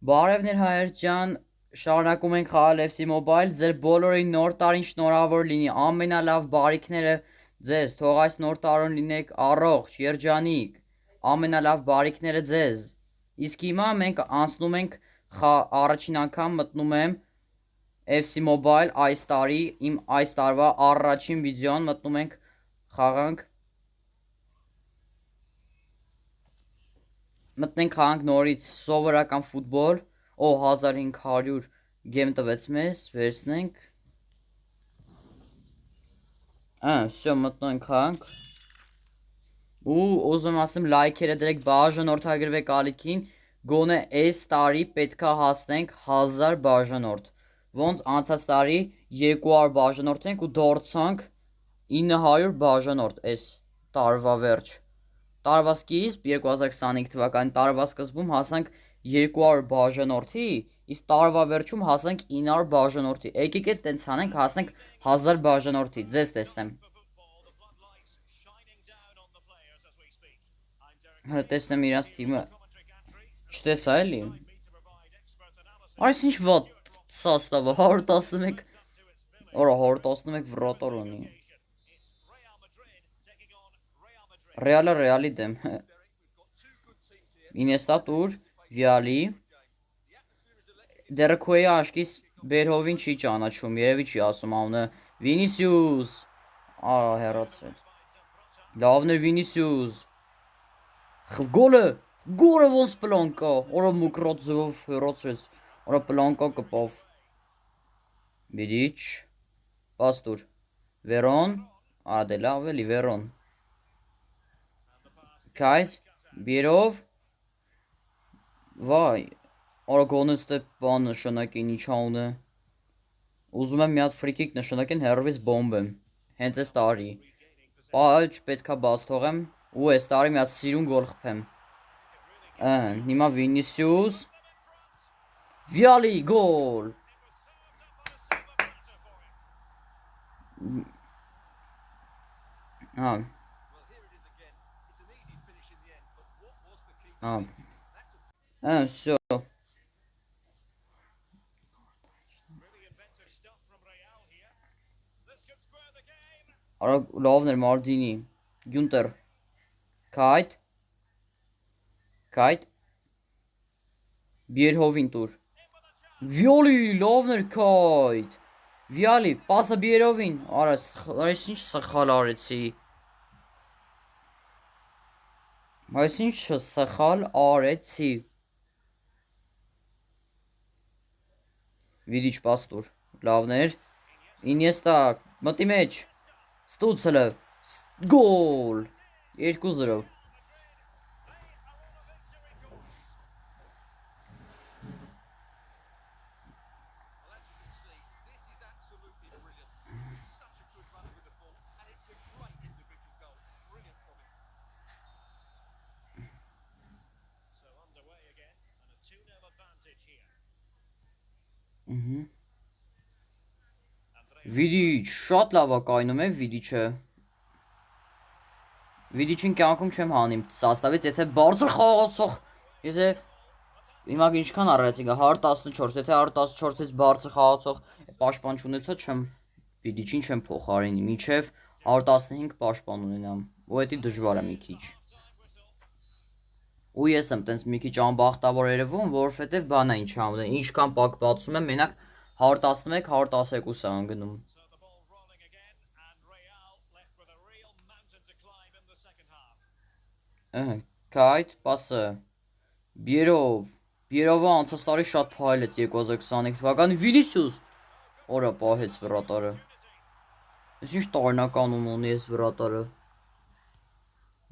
Բարևներ հայեր ջան, շարունակում ենք խաղալ FC Mobile, ձեր բոլորին նոր տարին շնորհավոր լինի, ամենալավ բարիքները ձեզ, թող այս նոր տարում լինեք առողջ, երջանիկ, ամենալավ բարիքները ձեզ։ Իսկ հիմա մենք անցնում ենք առաջին անգամ մտնում եմ FC Mobile այս տարի, իմ այս տարվա առաջին վիդեոն մտնում ենք խաղանք Մտնենք խաղանք նորից սովորական ֆուտբոլ, 1500 գեմ տվեց մեզ, վերցնենք, всё, մտնենք խաղանք, ու ուզում ասեմ լայքերը դրեք, բաժանորդագրվեք ալիքին, գոնե այս տարի պետքա հասնենք 1000 բաժանորդ, ոնց անցած տարի 200 բաժանորդ ենք ու դարձանք 900 բաժանորդ այս տարվա վերջ։ Տարվա սկիզբ 2025 թվականի տարվա սկզբում հասանք 200 բաժանորդի, իսկ տարվա վերջում հասանք 900 բաժանորդի։ Եկեք էլ տենց հանենք, հասնենք 1000 բաժանորդի, ձեզ տեսնեմ։ Տեսնեմ իրանց թիմը չտեսա էլի։ Այս ինչ վատ սաստավը 111 օրա 111 վրոտոր ունի։ Ռեալը Ռեալի դեմ։ Ինեստա տուր, Վիալի։ Դերքոյի աշկիս Բերհովին չի ճանաչում, երևի չի ասում անունը։ Վինիսիուս։ Հեռացրել։ Լավն էր Վինիսիուս։ Գոլը ոնց պլանկա, օրա մուկրոտ ձևով հեռացրեց, օրա պլանկա կպավ։ Բիդիչ, պաստուր, Վերոն, դե լավ էլի Վերոն։ Քայթ, Բիրով, վայ, օրա գոնես դե բան նշանակեն ինչ անունը։ Ուզում եմ մի հատ ֆրիկիկ նշանակեն հեռվից բոմբեմ, հենց այս տարի։ Պահ պետքա բաց թողեմ ու այս տարի մի հատ սիրուն գոլ խփեմ։ Հիմա Վինիսիուս, Վիալի գոլ։ Всё։ Արա լավն էր Մարտինի, Գյունտեր, Քայթ, Բիերհովին տուր, Վիալի, լավն էր Քայթ, Վիալի, պասը Բիերովին, արա այս ինչ սխալ արեցի, այս ինչ սխալ արեցի, Վիդիչ պաստուր, լավն էր, Ինեստա, մտի մեջ, Ստուցելը, գոլ, 2-0։ Վիդիչ, շատ լավ է կայնում է Վիդիչը։ Վիդիչին կյանքում չեմ հանիմ սաստավից, եթե բարձր խաղացող, եթե հիմա ինչքան առայցի գա 114, եթե 114-ից բարձր խաղացող պաշտպան չունեցա չեմ Վիդիչին չեմ փոխարինի, մինչև 115 պաշտպան ունենամ, ու էդի դժվար է մի քիչ։ Ու ես եմ տենց մի քիչ անբախտավոր երևում, որովհետև բանա ինչ անունը, ինչքան պակ բացում եմ, մենակ 111, 112 է անգնում։ Քայթ, պասը, Բիերովը անցած տարի շատ փայլեց 2025 թվականի, Վինիսիուս, օրա պահեց վրատարը։ Ես ինչ տարնական ունի ես վրատարը։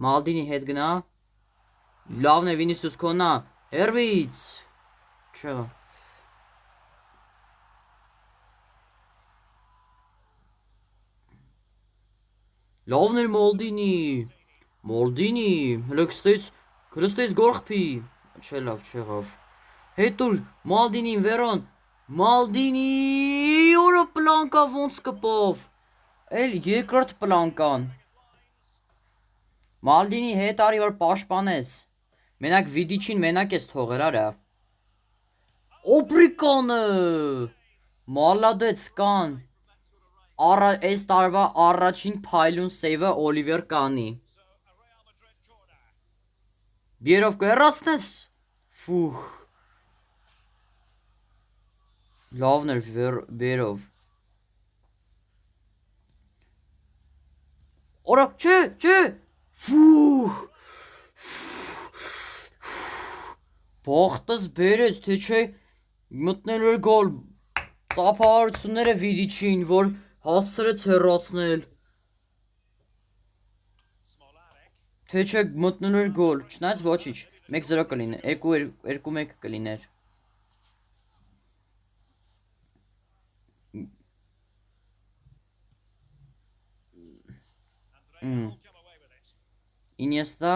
Մալդինի հետ գնա, լավն է Վինիսիուս քոնա, հերվից, չէ։ Լավն էր Մալդինի, հլը կստեից գոլ խփի, չէ լավ չեղավ, հետուր Մալդինին Վերոն, Մալդինի, օրը պլանկա ոնց կպով, էլ երկրորդ պլանկան, Մալդինի հետ արի որ պաշպանես, մենակ Վիդիչին մենակ ես թողեր արա, Օպրիկանը։ Մալադեց կան։ Այս տարվա առաջին փայլուն սեյվը Օլիվեր Կանի։ Բերով կերացնես։ Ֆուх։ Լավն էր բերով։ Օրա, չէ։ Ֆուх։ Բախտս բերեց, թե չէ մտնել էր գոլ։ Ծափահարությունները Վիդիչին, որ հասցրեց հեռացնել։ Թե չէ մտնել էր գոլ, չնայած ոչինչ, 1-0 կլիներ, 2-1 կլիներ։ Ինիեստա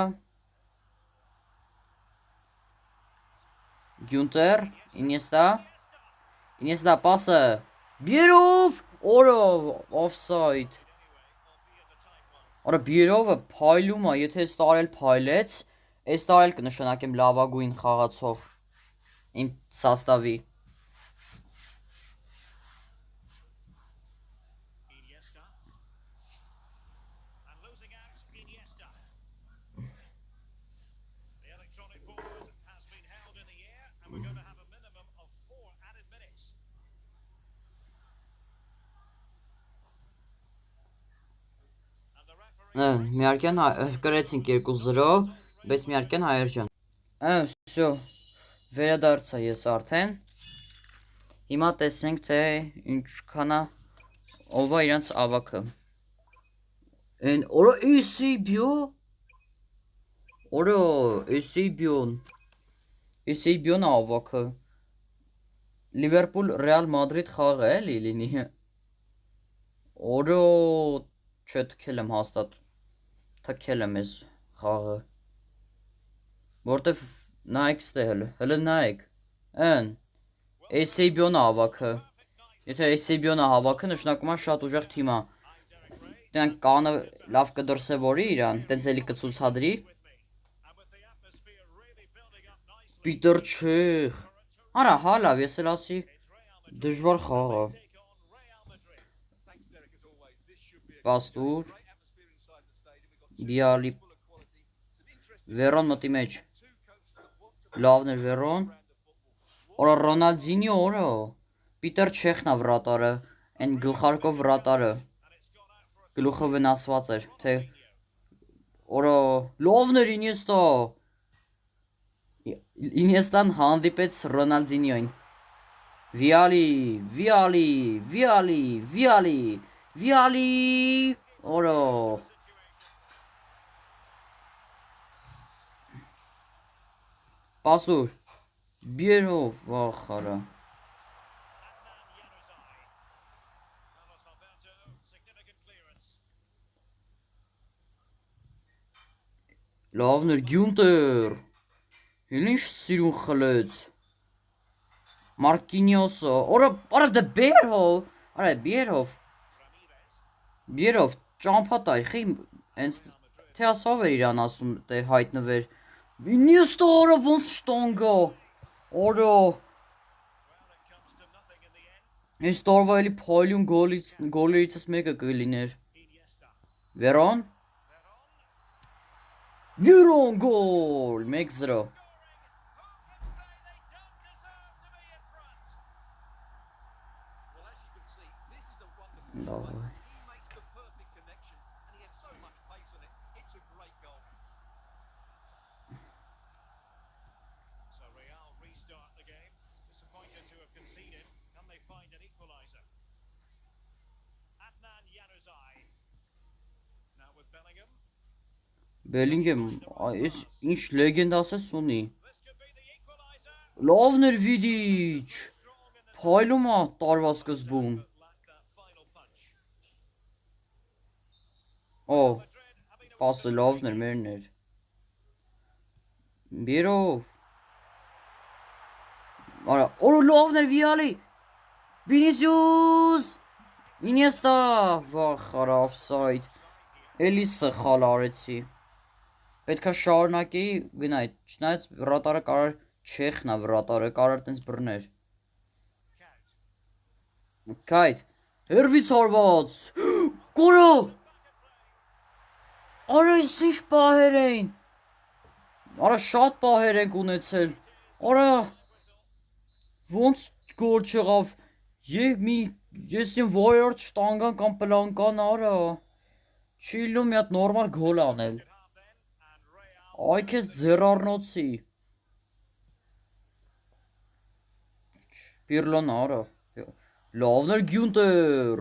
Գյունտեր, Ինիեստա պասը, Բերով, օրով, օֆսայդ։ Արա Բերովը փայլում է, եթե այս տարել փայլեց, այս տարել կնշանակեմ լավագույն խաղացող իմ սաստավի։ Միարկյան կրեցինք 2-0, բայց միարկյան հայեր ջան։ Всё, վերադարձա ես արդեն։ Հիմա տեսենք, թե ինչքանա ով է իրանց ավակը։ Են օրա Էսեյբիո։ Օրա Էսեյբիոն ավակը։ Լիվերպուլ Ռեալ Մադրիդ խաղը էլի լինի։ Օրա չթքել եմ հաստատ։ Թքել եմ ես խաղը։ Որտեվ նայեք ստե հələ նայեք։ Են Էսեյբիոն ավակը։ Եթե Էսեյբիոնը հավաքը նշանակում է շատ ուժեղ թիմ է։ Դրանք կանը լավ կդրսևորի իրան, տենց էլի կցուցադրի։ Պիտեր Չեխ։ Արա հալավ, ես էլ ասի դժվար խաղ է։ Պաստուր Բիալի Վերոն մտի մեջ։ Լավն էր Վերոն։ Օրա Ռոնալդինյո օրա։ Պիտեր Չեխն է վրատարը, այն գլխարկով վրատարը։ Գլուխը վնասված էր, թե օրա լավն էր Ինիեստան հանդիպեց Ռոնալդինյոին։ Վիալի օրա Պասուր Բերով վախարա։ Լավն էր Գյունտեր։ Հին ինչ սիրուն խլեց։ Մարկինյոսը։ Արա դե Բերով ճամփա տայ, խի հենց թե ասավ էր իրան ասում, թե հայտնվեր։ Ինիեստա օրա ոնց շտոնգա։ Օրա այս տարվա էլի փայլուն գոլերիցս մեկը կլիներ։ Վերոն գոլ 1-0։ Բելինգեմ, այս ինչ լեգենդ ասես ունի։ Լավն էր Վիդիչ։ Փայլում է տարվա սկզբում։ Օ, պասը լավն էր, մերն էր։ Բերով։ Արա, օրա լավն էր Վիալի։ Վինիսիուս։ Ինիեստա, վախ, արա օֆսայդ։ Էլի սխալ արեցի։ Պետքա շարունակեի գնայ, չնայած վրատարը կարար Չեխն է վրատարը, կարար տենց բռներ։ Քայթ։ Հերվից հարված։ Գոլը։ Արա ինչ պահեր էին։ Արա շատ պահեր ենք ունեցել։ Արա ոնց գոլ չեղավ։ Ես իմ վայր չտանգան կամ պլանկան արա։ Չիլու մի հատ նորմալ գոլ անել։ Այ քեզ ձեռառնոցի։ Պիրլոն արա։ Լավն էր Գյունտեր։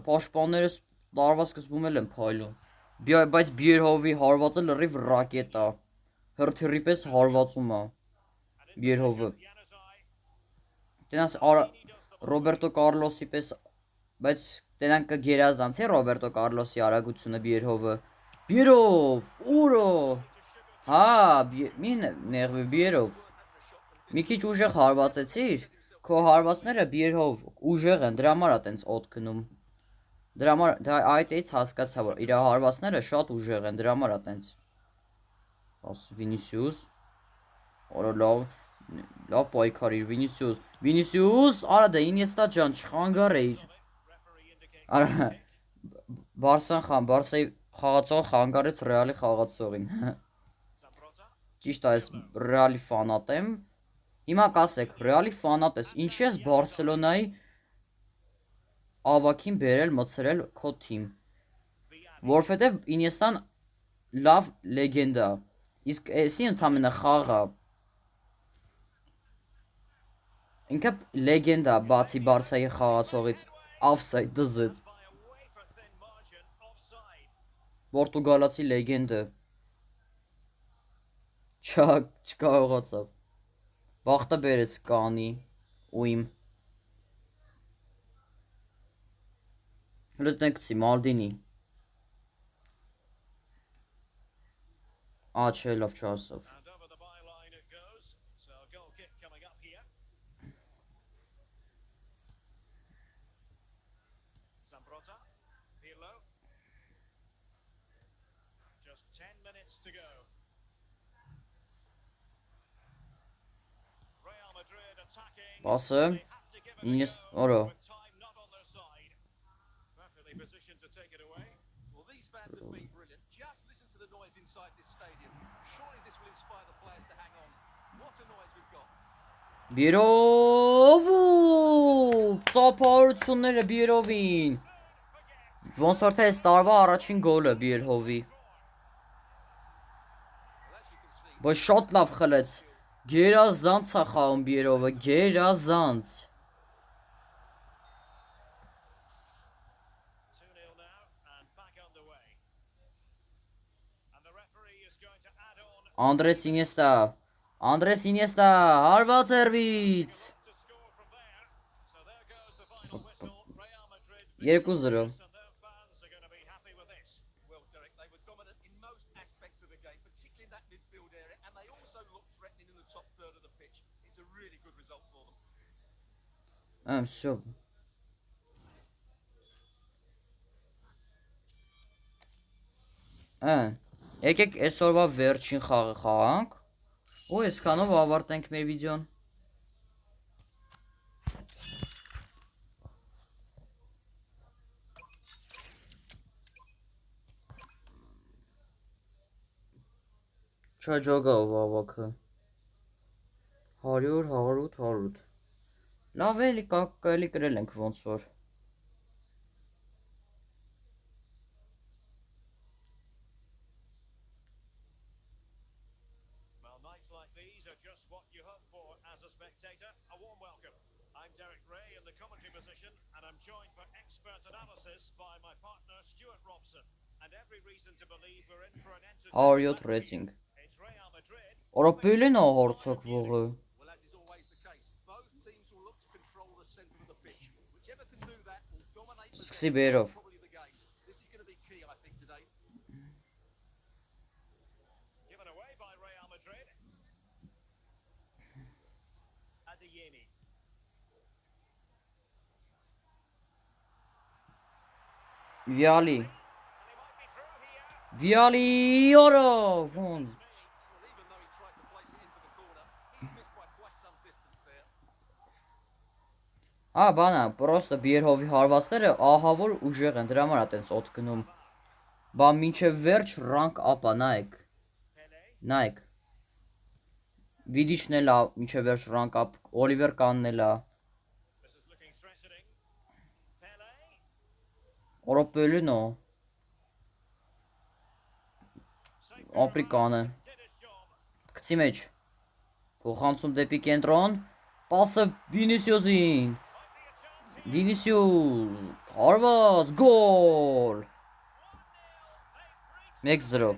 Պաշտպանները տարվա սկզբում էլ են փայլում։ Բայց Բիերհովի հարվածը լրիվ ռակետա։ Հրթիռի պես հարվածում է Բիերհովը։ Տենաս Ռոբերտո Կարլոսի պես, բայց տենան կգերազանցի Ռոբերտո Կարլոսի արագությունը Բիերհովը։ Բիերով, ուրո։ Հա, մի նեղվի Բիերով։ Մի քիչ ուժեղ հարվածեցիր։ Քո հարվածները Բիերհով ուժեղ են, դրա համար է տենց օդ գնում։ Դրա համար այդից հասկացա, որ իր հարվածները շատ ուժեղ են, դրա համար է տենց։ Վինիսիուս։ Օրա լավ պայքարիր Վինիսիուս, արա դե Ինիեստա ջան, չխանգարեիր։ Արա Բարսայի խաղացողը խանգարեց Ռեալի խաղացողին։ Ճիշտ է, ես Ռեալի ֆանատ եմ։ Հիմա կասեք, Ռեալի ֆանատ ես, ինչի ես Բարսելոնայի ավակին բերել մցրել քո թիմ։ Որովհետև Ինիեստան լավ լեգենդա։ Իսկ էսի ընդամենը խաղա։ Ինքը լեգենդա, բացի Բարսայի խաղացողից offside դզեց։ Պորտուգալացի լեգենդը։ Չկարողացավ։ Բախտը բերեց կանի ու իմ։ Լտնեկցի Մալդինի։ Չէ, լավ չասավ։ Պասը, օրո։ Բիերով ծափարությունները Բիերովին։ Ոնց որ թե այս տարվա առաջին գոլը Բիերհովի։ Բայց շատ լավ խլեց։ Գերազանց է խաղում Բիերովը, գերազանց։ Անդրես Ինիեստա, հարված հերվից։ 2-0։ Всё։ Եկեք այսօրվա վերջին խաղը խաղանք։ Ու այսքանով ավարտենք մեր վիդեոն։ Չաջոգա ավակը։ 100, 100, 100։ Լավ էլի կարելի կրել ենք ոնց որ։ I'm Derek Ray in the commentary position, and I'm joined for expert analysis by my partner Stuart Robson. And every reason to believe we're in for an entertaining rating. It's Real Madrid. Օրոպելին ահորցոք ողը։ Well, as is always the case, both teams will look to control the center of the pitch. Whichever can do that will dominate the game. This is going to be key, I think, today. Given away by Real Madrid. Adeyemi. Viali, oro, բանա, պրոստը Բիերհովի հարվածները ահա որ ուժեղ են, դրա համար է տենց օդ գնում։ Բա մինչև վերջ rank up-ա, նայեք։ Վիդիչն էլ ա մինչև վերջ rank up, Օլիվեր Կանն էլ ա։ Օրոպելինո։ Ապրիկանը։ Գցի մեջ։ Փոխանցում դեպի կենտրոն։ Պասը Վինիսիուսին։ Վինիսիուս, հարված, գոլ։ 1-0։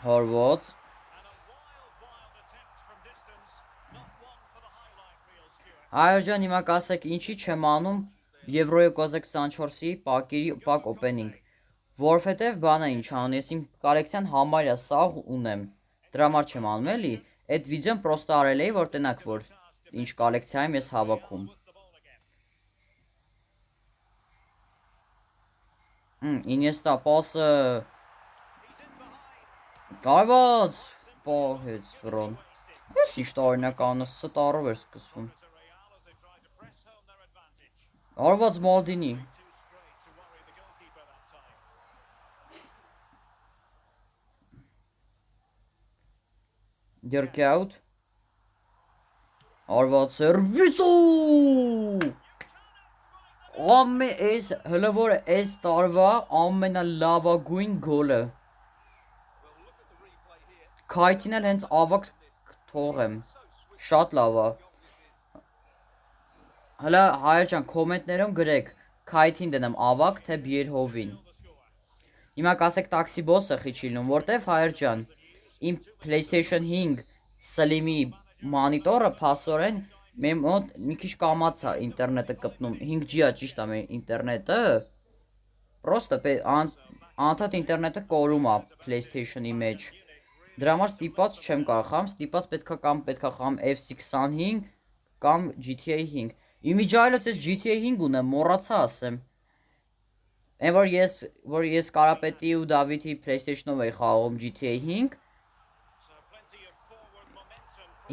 Հարված։ Այրջան հիմա կասեք ինչի չեմ անում Եվրոյի 2024-ի պակ օպենինգ, որովհետև բանը ինչ անում, ես իմ կոլեկցիան համարյա սաղ ունեմ, դրա համար չեմ անում էլի, այդ վիդեոն պրոստը արել էի, որ տնակ որ ինչ կոլեկցիա եմ ես հավաքում։ Ինիեստա պասը կարված պահեց վրոն, ես ինչ տարինականը ստարով էր սկսվում։ Արված Մալդինի։ Դերկյաուտ։ Արված սերվիցու։ Հլը որ էս տարվա ամենալավագույն գոլը։ Քայթին էլ հենց ավակ թողեմ, շատ լավա։ Հլա հայրջան կոմենտներում գրեք, քայթին դնեմ ավակ, թե Բիերհովին։ Հիմա կասեք տաքսի բոսը խիչիլնում, որտև հայրջան, իմ PlayStation 5 Slim-ի մանիտորը փասորեն մեր մոտ մի քիչ կամացա ինտերնետը կպնում, 5G-ա ճիշտ է մեր ինտերնետը, պրոստը անդադ ինտերնետը կորում է PlayStation-ի մեջ, դրա համար ստիպած չեմ կարող խամ, ստիպած պետքա խամ FC25 կամ GTA 5, իմիջայլոց ես GTA 5 ունեմ, մոռացա ասեմ, են որ ես Կարապետի ու Դավիթի PlayStation-ով էի խաղում GTA 5,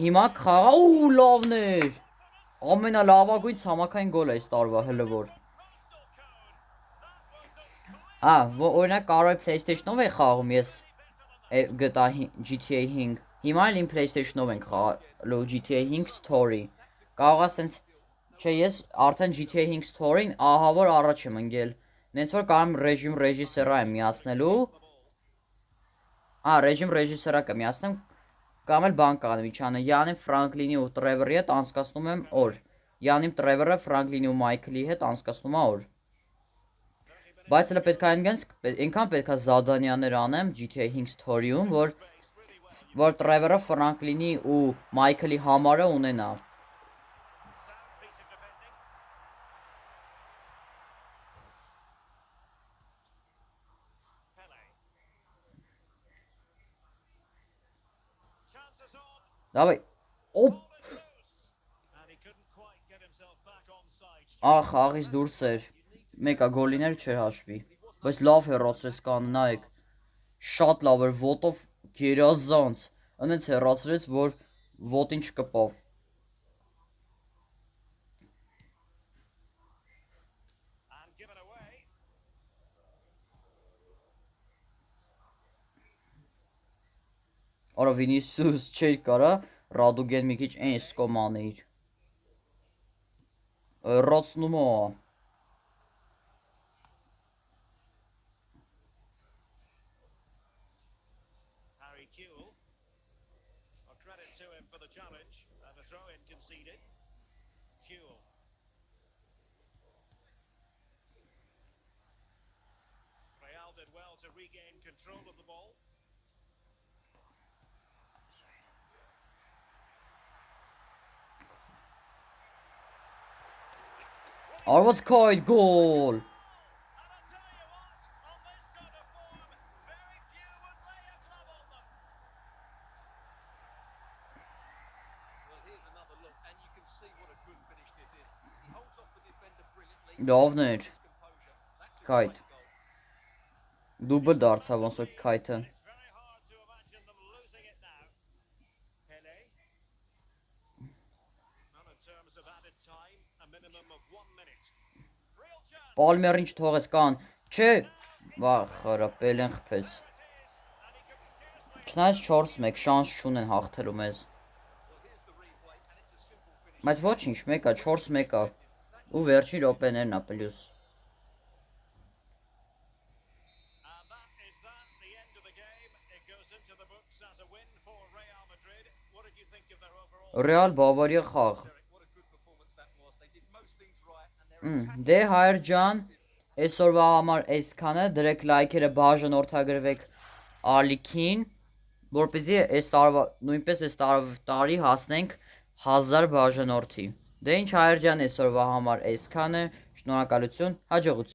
հիմա խաղա ու լավներ, ամենալավագույն ցամաքային գոլ է այս տարվա հլը որ, օրինակ կարոյ PlayStation-ով էի խաղում ես գտա GTA 5, հիմա էլ իմ PlayStation-ով ենք խաղալու GTA 5 Story, կարող ասենց, չէ ես արդեն GTA 5 Story-ին ահա որ առաջ եմ ընկել, նենց որ կարամ ռեժիմ ռեժիսերա եմ միացնելու, ռեժիմ ռեժիսերա կմիացնեմ, կամ էլ բան կանեմ իչանը, Յանիմ Ֆրանկլինի ու Տրևորի հետ անցկացնում եմ օր, Յանիմ Տրևորը Ֆրանկլինի ու Մայքլի հետ անցկացնում է օր, բայց հլը պետք է ինքան պետք է զադանյաներ անեմ GTA 5 Story-ում, որ Տրևորը Ֆրանկլինի ու Մայքլի համարը ունենա, Դավայ, օպ, աղից դուրս էր, մեկա գոլիներ չէր հաշվի, բայց լավ հեռացրեց կանը նայեք, շատ լավ էր ոտով գերազանց, ընենց հեռացրեց, որ ոտին չկպավ, արա Վինիսիուս չէր կարա, Ռադուգեն մի քիչ են սկոման էիր, հեռացնում է, արված կայդ գոլ, Լավն էր։ Քայթ։ Դուբլ դարձավ ոնց որ քայթը։ Պալմերին չթողես կան։ Չէ։ Վախ, խրապել են խփեց։ Չնայած 4-1 շանս չունեն հաղթելու մեզ։ Բայց ոչինչ, մեկա 4-1-ա։ Ու վերջին րոպեներն ա պլյուս։ Ռեալ Բավարիա խաղ։ Դե հայր ջան, այսօրվա համար այսքանը, դրեք լայքերը, բաժանորդագրվեք ալիքին, որպեսզի այս տարվա նույնպես այս տարի հասնենք 1000 բաժանորդի։ Դե ինչ հայր ջան, այսօրվա համար այսքանը, շնորհակալություն, հաջողություն։